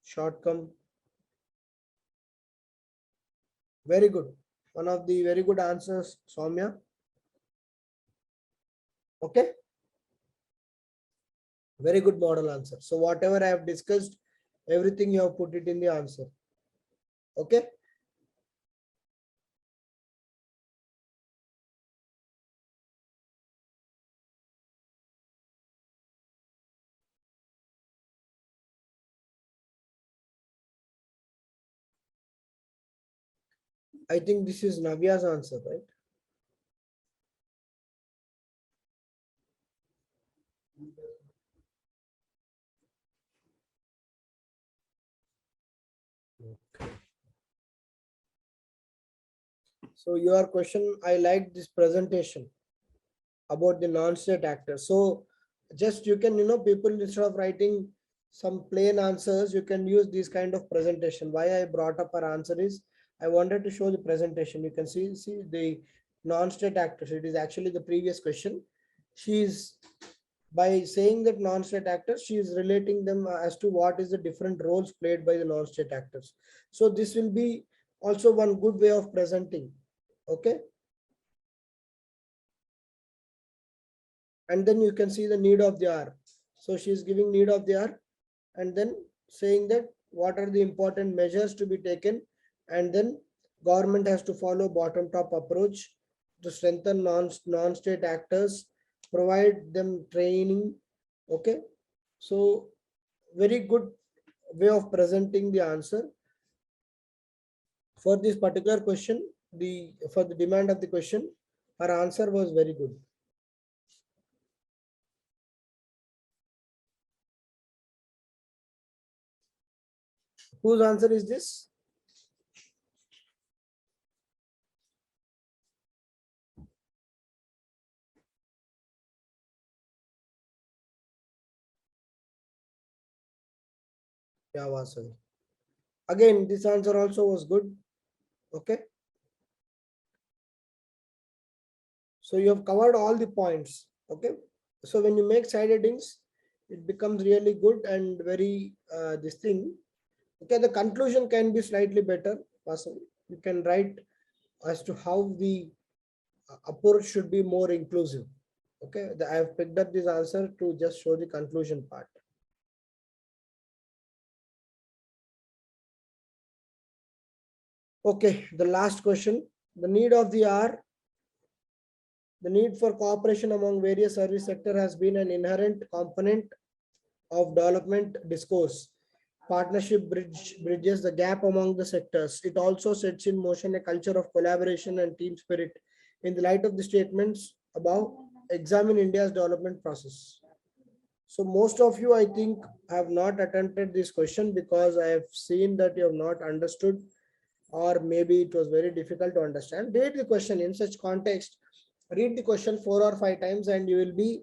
Speaker 1: shortcome. Very good. One of the very good answers, Soumya. Okay. Very good model answer. So whatever I have discussed, everything you have put it in the answer. Okay. I think this is Navya's answer, right? Okay. So your question, I like this presentation. about the non-state actors. So just you can, people instead of writing some plain answers, you can use this kind of presentation. Why I brought up our answer is I wanted to show the presentation. You can see the non-state actors. It is actually the previous question. She is, by saying that non-state actors, she is relating them as to what is the different roles played by the non-state actors. So this will be also one good way of presenting. Okay. And then you can see the need of the hour. So she is giving need of the hour and then saying that what are the important measures to be taken, and then government has to follow bottom-top approach to strengthen non-state actors, provide them training. Okay, so very good way of presenting the answer for this particular question. For the demand of the question, her answer was very good. Whose answer is this? Yeah, Vasavi. Again, this answer also was good. Okay. So you have covered all the points. Okay. So when you make side headings, it becomes really good and very this thing. Okay. The conclusion can be slightly better. Vasavi. You can write as to how the approach should be more inclusive. Okay. I have picked up this answer to just show the conclusion part. Okay, the last question. The need of the hour. The need for cooperation among various service sectors has been an inherent component of development discourse. Partnership bridges the gap among the sectors. It also sets in motion a culture of collaboration and team spirit. In the light of the statements above, examine India's development process. So most of you, I think, have not attempted this question because I have seen that you have not understood, or maybe it was very difficult to understand. Read the question in such context. Read the question 4 or 5 times and you will be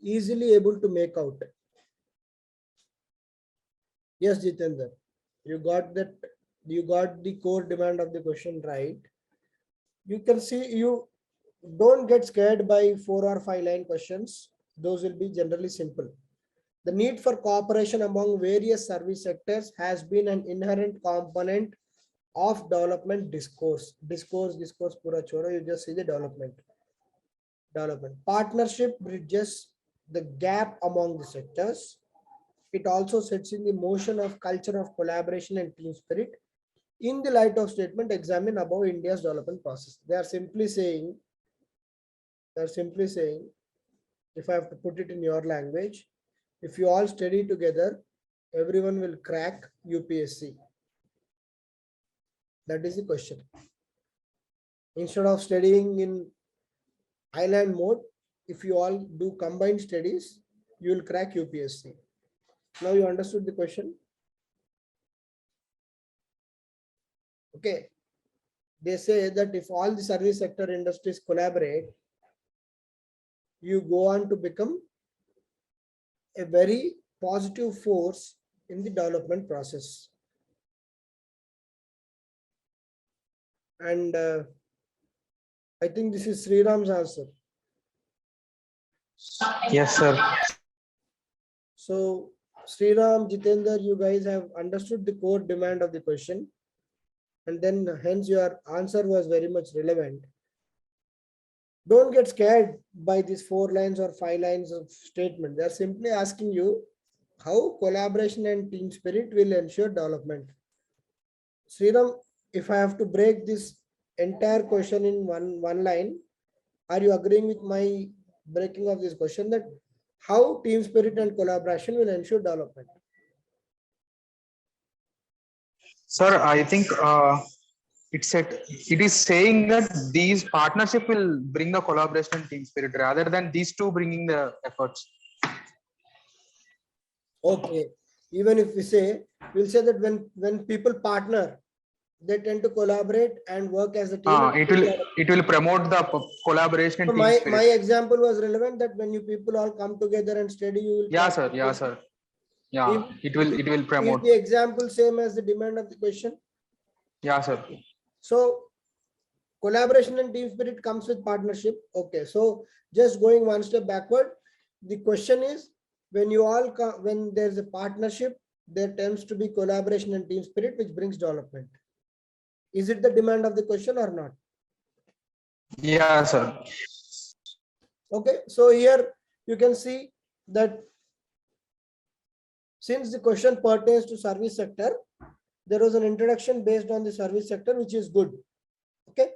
Speaker 1: easily able to make out. Yes, Jitendra, you got that. You got the core demand of the question right. You can see, you don't get scared by 4 or 5 line questions. Those will be generally simple. The need for cooperation among various service sectors has been an inherent component of development discourse. Discourse, pura chora, you just see the development. Partnership bridges the gap among the sectors. It also sets in the motion of culture of collaboration and team spirit. In the light of statement, examine above India's development process. They are simply saying, if I have to put it in your language, if you all study together, everyone will crack UPSC. That is the question. Instead of studying in island mode, if you all do combined studies, you will crack UPSC. Now you understood the question? Okay. They say that if all the service sector industries collaborate, you go on to become a very positive force in the development process. And I think this is Sriram's answer.
Speaker 2: Yes, sir.
Speaker 1: So Sriram, Jitendra, you guys have understood the core demand of the question, and then hence your answer was very much relevant. Don't get scared by these 4 lines or 5 lines of statement. They are simply asking you how collaboration and team spirit will ensure development. Sriram, if I have to break this entire question in one line, are you agreeing with my breaking of this question, that how team spirit and collaboration will ensure development?
Speaker 2: Sir, I think it is saying that these partnership will bring the collaboration and team spirit rather than these two bringing the efforts.
Speaker 1: Okay. Even if we say, we'll say that when people partner, they tend to collaborate and work as a team.
Speaker 2: It will promote the collaboration and
Speaker 1: So
Speaker 2: team spirit.
Speaker 1: my example was relevant that when you people all come together and study, you will.
Speaker 2: Yeah, sir. Yeah, sir. Yeah, it will promote.
Speaker 1: Is the example same as the demand of the question?
Speaker 2: Yeah, sir.
Speaker 1: So collaboration and team spirit comes with partnership. Okay, so just going one step backward, the question is when you all come, when there's a partnership, there tends to be collaboration and team spirit, which brings development. Is it the demand of the question or not?
Speaker 2: Yeah, sir.
Speaker 1: Okay, so here you can see that since the question pertains to service sector, there was an introduction based on the service sector, which is good. Okay,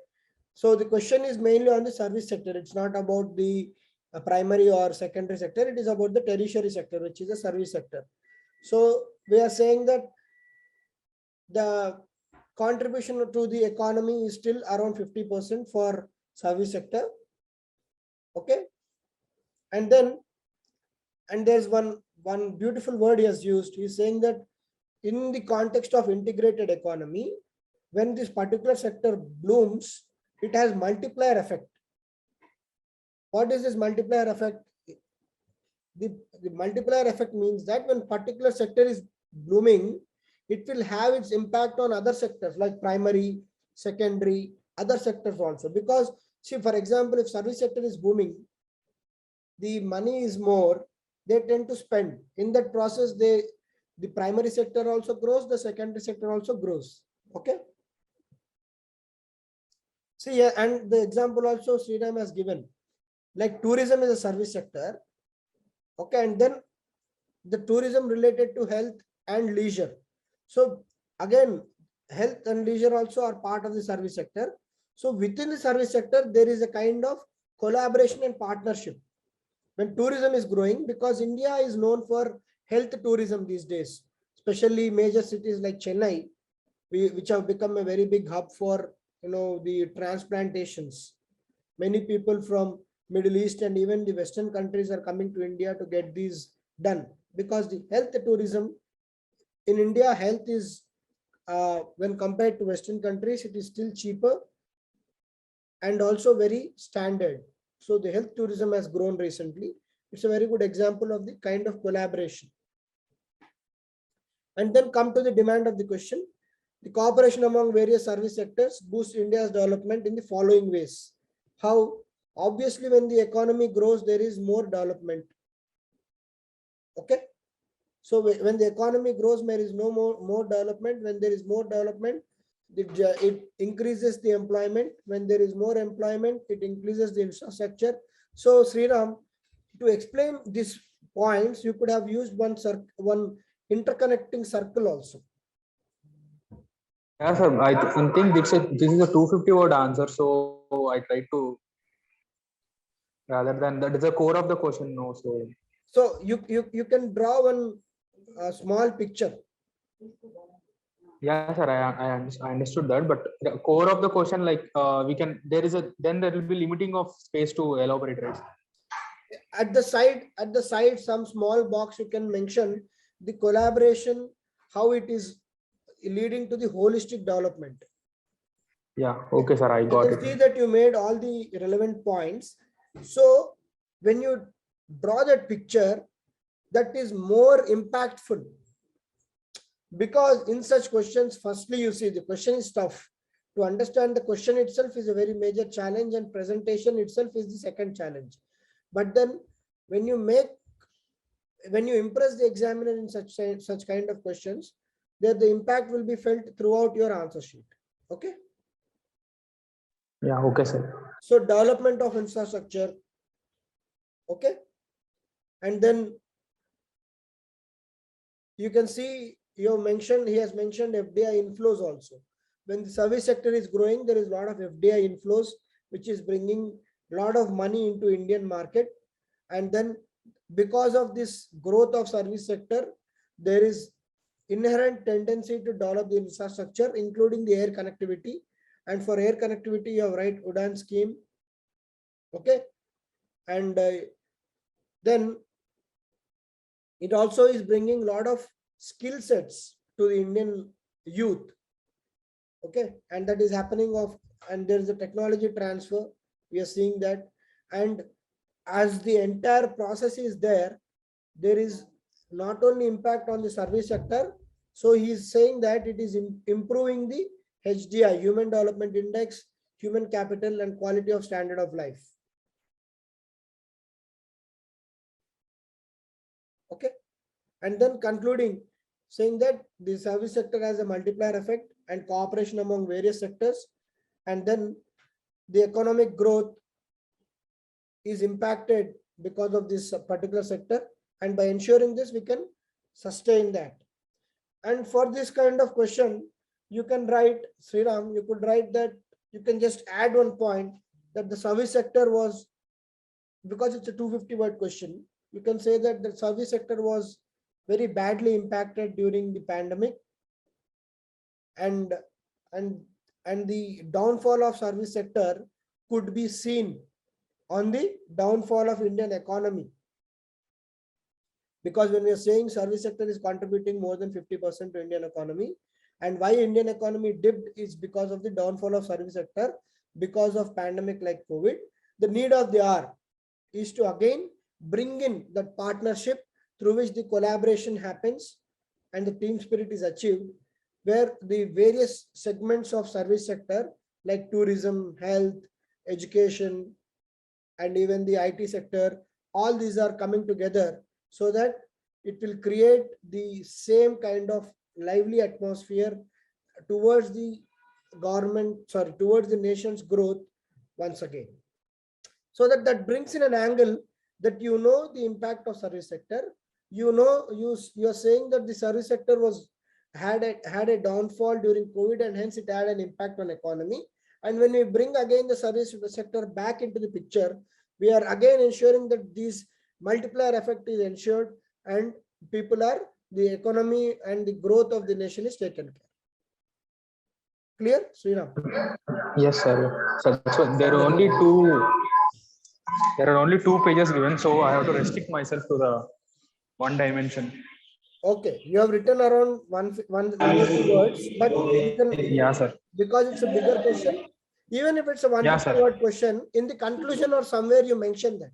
Speaker 1: so the question is mainly on the service sector. It's not about the primary or secondary sector. It is about the tertiary sector, which is the service sector. So we are saying that the contribution to the economy is still around 50% for service sector. Okay, and then there's one beautiful word he has used. He's saying that in the context of integrated economy, when this particular sector blooms, it has multiplier effect. What is this multiplier effect? The multiplier effect means that when particular sector is blooming, it will have its impact on other sectors like primary, secondary, other sectors also. Because see, for example, if service sector is booming, the money is more, they tend to spend. In that process, the primary sector also grows, the secondary sector also grows. Okay. See, yeah, and the example also Sriram has given, like tourism is a service sector. Okay, and then the tourism related to health and leisure. So again, health and leisure also are part of the service sector. So within the service sector, there is a kind of collaboration and partnership. When tourism is growing, because India is known for health tourism these days, especially major cities like Chennai, which have become a very big hub for the transplantations. Many people from Middle East and even the Western countries are coming to India to get these done, because the health tourism in India, health is when compared to Western countries, it is still cheaper and also very standard. So the health tourism has grown recently. It's a very good example of the kind of collaboration. And then come to the demand of the question. The cooperation among various service sectors boosts India's development in the following ways. How? Obviously, when the economy grows, there is more development. Okay. So when the economy grows, there is no more development. When there is more development, it increases the employment. When there is more employment, it increases the infrastructure. So Sriram, to explain these points, you could have used one interconnecting circle also.
Speaker 2: Yeah, sir. I think this is a 250-word answer. So I tried to, rather than that is the core of the question. No,
Speaker 1: so you can draw one small picture.
Speaker 2: Yeah, sir. I understood that, but the core of the question, like we can, there will be limiting of space to elaborate, right?
Speaker 1: At the side, some small box you can mention the collaboration, how it is leading to the holistic development.
Speaker 2: Yeah. Okay, sir. I got it.
Speaker 1: See that you made all the relevant points. So when you draw that picture, that is more impactful. Because in such questions, firstly, you see the question is tough. To understand the question itself is a very major challenge, and presentation itself is the second challenge. But then when you impress the examiner in such kind of questions, that the impact will be felt throughout your answer sheet. Okay.
Speaker 2: Yeah. Okay, sir.
Speaker 1: So development of infrastructure. Okay. And then you can see he has mentioned FDI inflows also. When the service sector is growing, there is a lot of FDI inflows, which is bringing a lot of money into Indian market. And then because of this growth of service sector, there is inherent tendency to develop the infrastructure, including the air connectivity. And for air connectivity, you have right UDAN scheme. Okay. And then it also is bringing a lot of skill sets to the Indian youth. Okay, and that is happening and there is a technology transfer. We are seeing that, and as the entire process is there is not only impact on the service sector. So he is saying that it is improving the HDI, Human Development Index, human capital, and quality of standard of life. Okay, and then concluding, saying that the service sector has a multiplier effect and cooperation among various sectors, and then the economic growth is impacted because of this particular sector, and by ensuring this we can sustain that. And for this kind of question, you can write, Sriram, you could write that, you can just add one point that the service sector was, because it's a 250 word question, you can say that the service sector was very badly impacted during the pandemic, and the downfall of service sector could be seen on the downfall of Indian economy. Because when we are saying service sector is contributing more than 50% to Indian economy, and why Indian economy dipped is because of the downfall of service sector, because of pandemic like COVID. The need of the hour is to again bring in that partnership through which the collaboration happens and the team spirit is achieved, where the various segments of service sector like tourism, health, education, and even the IT sector, all these are coming together so that it will create the same kind of lively atmosphere towards the towards the nation's growth once again. So that brings in an angle that the impact of service sector. You're saying that the service sector had a downfall during COVID, and hence it had an impact on economy. And when we bring again the service sector back into the picture, we are again ensuring that this multiplier effect is ensured and the economy and the growth of the nation is taken care. Clear, Sriram?
Speaker 2: Yes, sir. So that's what, there are only two pages given, so I have to restrict myself to the one dimension.
Speaker 1: Okay, you have written around 180 words, but you can,
Speaker 2: Yeah, sir.
Speaker 1: because it's a bigger question, even if it's a 150 word question, in the conclusion or somewhere you mention that.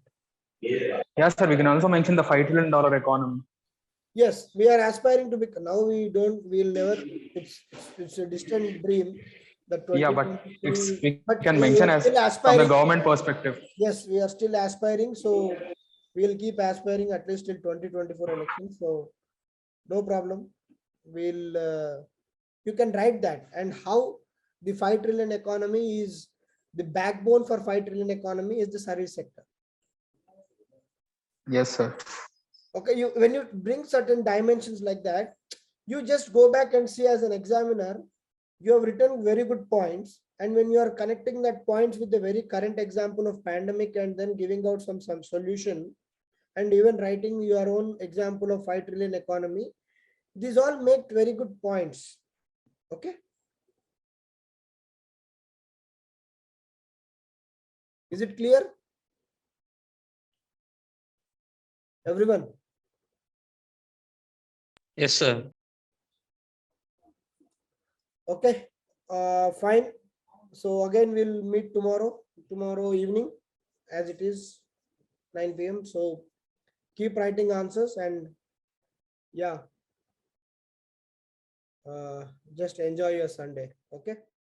Speaker 2: Yes, sir. We can also mention the $5 trillion economy.
Speaker 1: Yes, we are aspiring to be. Now we'll never. It's a distant dream.
Speaker 2: Yeah, but we can
Speaker 1: we
Speaker 2: mention
Speaker 1: are
Speaker 2: as
Speaker 1: still
Speaker 2: from the
Speaker 1: aspiring.
Speaker 2: government perspective.
Speaker 1: Yes, we are still aspiring. So we'll keep aspiring at least till 2024 elections. So no problem. You can write that, and how the 5 trillion economy is the backbone for 5 trillion economy is the service sector.
Speaker 2: Yes, sir.
Speaker 1: Okay, when you bring certain dimensions like that, you just go back and see as an examiner, you have written very good points. And when you are connecting that points with the very current example of pandemic and then giving out some solution and even writing your own example of 5 trillion economy, these all make very good points. Okay. Is it clear? Everyone?
Speaker 3: Yes, sir.
Speaker 1: Okay, fine. So again, we'll meet tomorrow evening, as it is 9 p.m. So keep writing answers, and yeah, just enjoy your Sunday. Okay.